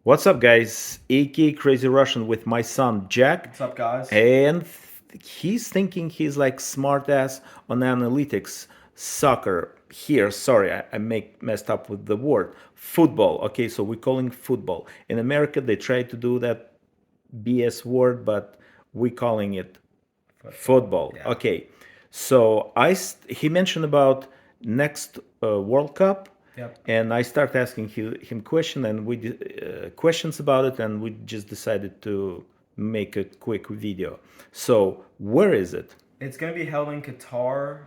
What's up, guys? AK Crazy Russian with my son Jack, What's up, guys? and he's thinking he's like smart ass on analytics. Soccer here. Sorry, I make messed up with the word. Football. Okay, so we're calling football. In America, they try to do that BS word, but we're calling it Football. football. Yeah. Okay, so he mentioned about next World Cup, Yep. and I start asking him question, and questions about it, and we just decided to make a quick video. So where is it? It's going to be held in Qatar,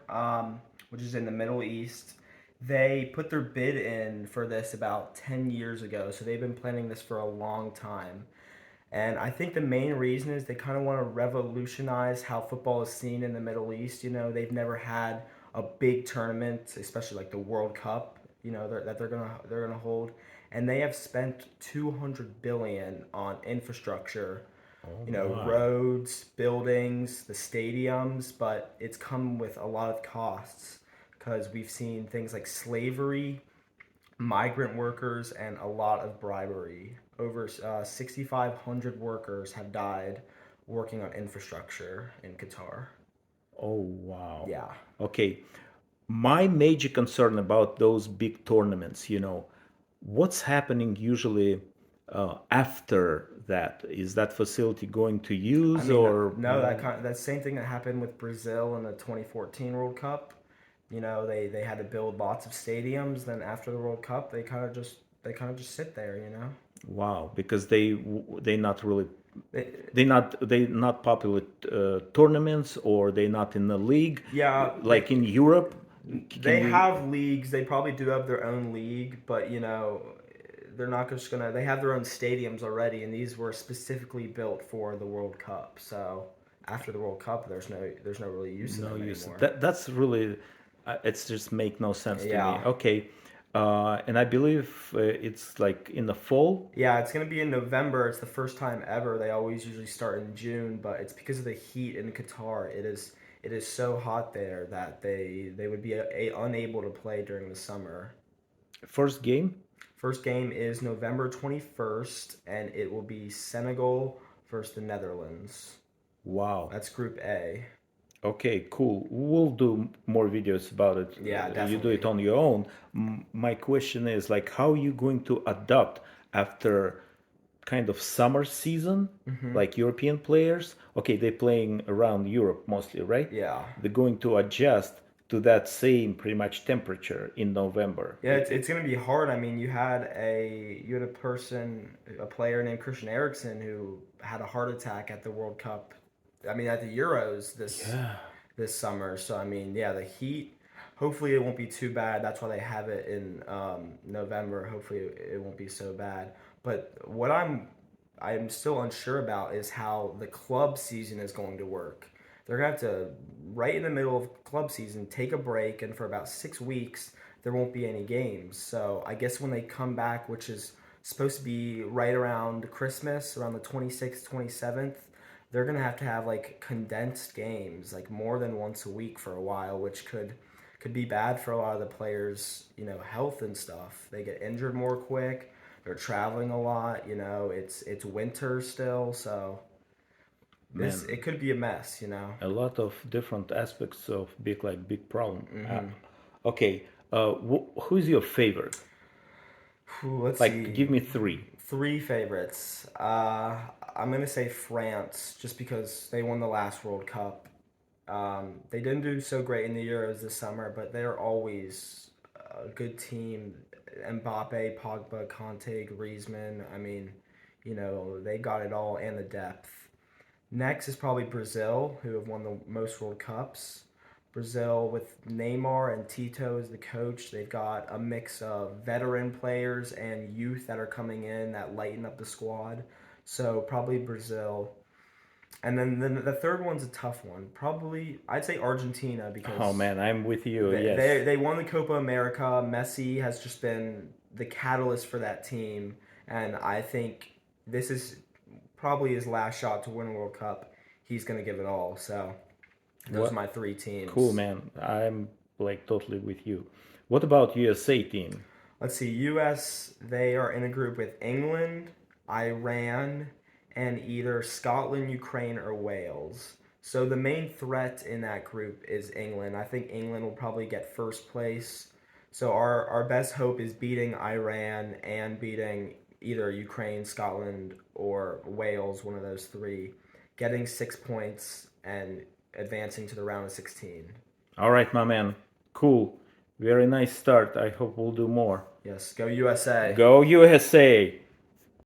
which is in the Middle East. They put their bid in for this about 10 years ago, so they've been planning this for a long time. And I think the main reason is they kind of want to revolutionize how football is seen in the Middle East. They've never had a big tournament, especially like the World Cup, that they're gonna hold, and they have spent 200 billion on infrastructure, Oh my. roads, buildings, the stadiums, but it's come with a lot of costs because we've seen things like slavery, migrant workers, and a lot of bribery. Over 6,500 workers have died working on infrastructure in Qatar. Oh wow. Yeah. Okay. My major concern about those big tournaments, what's happening usually after that? Is that facility going to I use mean, or no, that same thing that happened with Brazil in the 2014 World Cup. They had to build lots of stadiums. Then after the World Cup, they kind of just sit there. wow? Because they not really They, they not popular tournaments, or they not in the league yeah, like in Europe. Can they you? have leagues. They probably do have their own league, but they're not just gonna. They have their own stadiums already, and these were specifically built for the World Cup. So after the World Cup, there's no really use in No them use. anymore. That's really, it's just make no sense to me. Yeah, Okay, and I believe it's like in the fall. yeah, it's gonna be in November. It's the first time ever. They always usually start in June, but it's because of the heat in Qatar. It is so hot there that they would be unable to play during the summer. First game. First game is November 21st, and it will be Senegal versus the Netherlands. Wow. That's Group A. Okay, cool. We'll do more videos about it. Yeah, You do it definitely. on your own. My question is like, how are you going to adapt after kind of summer season, Hmm. like European players? Okay, they're playing around Europe mostly, right? Yeah. They're going to adjust to that same pretty much temperature in November. Yeah, it's gonna be hard. I mean, a player named Christian Eriksen who had a heart attack at the World Cup. I mean, at the Euros Yeah. this summer. So I mean, yeah, the heat. Hopefully, it won't be too bad. That's why they have it in November. Hopefully, it won't be so bad. But what I'm still unsure about is how the club season is going to work. They're gonna have to, right in the middle of club season, take a break, and for about 6 weeks there won't be any games. So I guess when they come back, which is supposed to be right around Christmas, around the 26th, 27th, they're gonna have to have like condensed games, like more than once a week for a while, which could be bad for a lot of the players, health and stuff. They get injured more quick. They're traveling a lot. It's winter still, so this Man, it could be a mess. a lot of different aspects of big problem. Hmm. Okay, who's your favorite? Let's Like, give see. me three. Three favorites. I'm gonna say France, just because they won the last World Cup. They didn't do so great in the Euros this summer, but they're always a good team. Mbappe, Pogba, Conte, Griezmann. I mean, they got it all and the depth. Next is probably Brazil, who have won the most World Cups. Brazil with Neymar and Tito as the coach. They've got a mix of veteran players and youth that are coming in that lighten up the squad. So probably Brazil. And then the third one's a tough one. Probably I'd say Argentina Oh because man, I'm with you. they, Yes. they, they won the Copa America. Messi has just been the catalyst for that team. And I think this is probably his last shot to win a World Cup. He's going to give it all. So those are What? my three Cool, teams. man. I'm like totally with you. What about USA team? Let's see. U.S. They are in a group with England, Iran, and either Scotland, Ukraine, or Wales. So the main threat in that group is England. I think England will probably get first place. So our best hope is beating Iran and beating either Ukraine, Scotland, or Wales, one of those three, getting 6 points and advancing to the round of 16. All right, my man. Cool. Very nice start. I hope we'll do more. Yes, go USA. Go USA!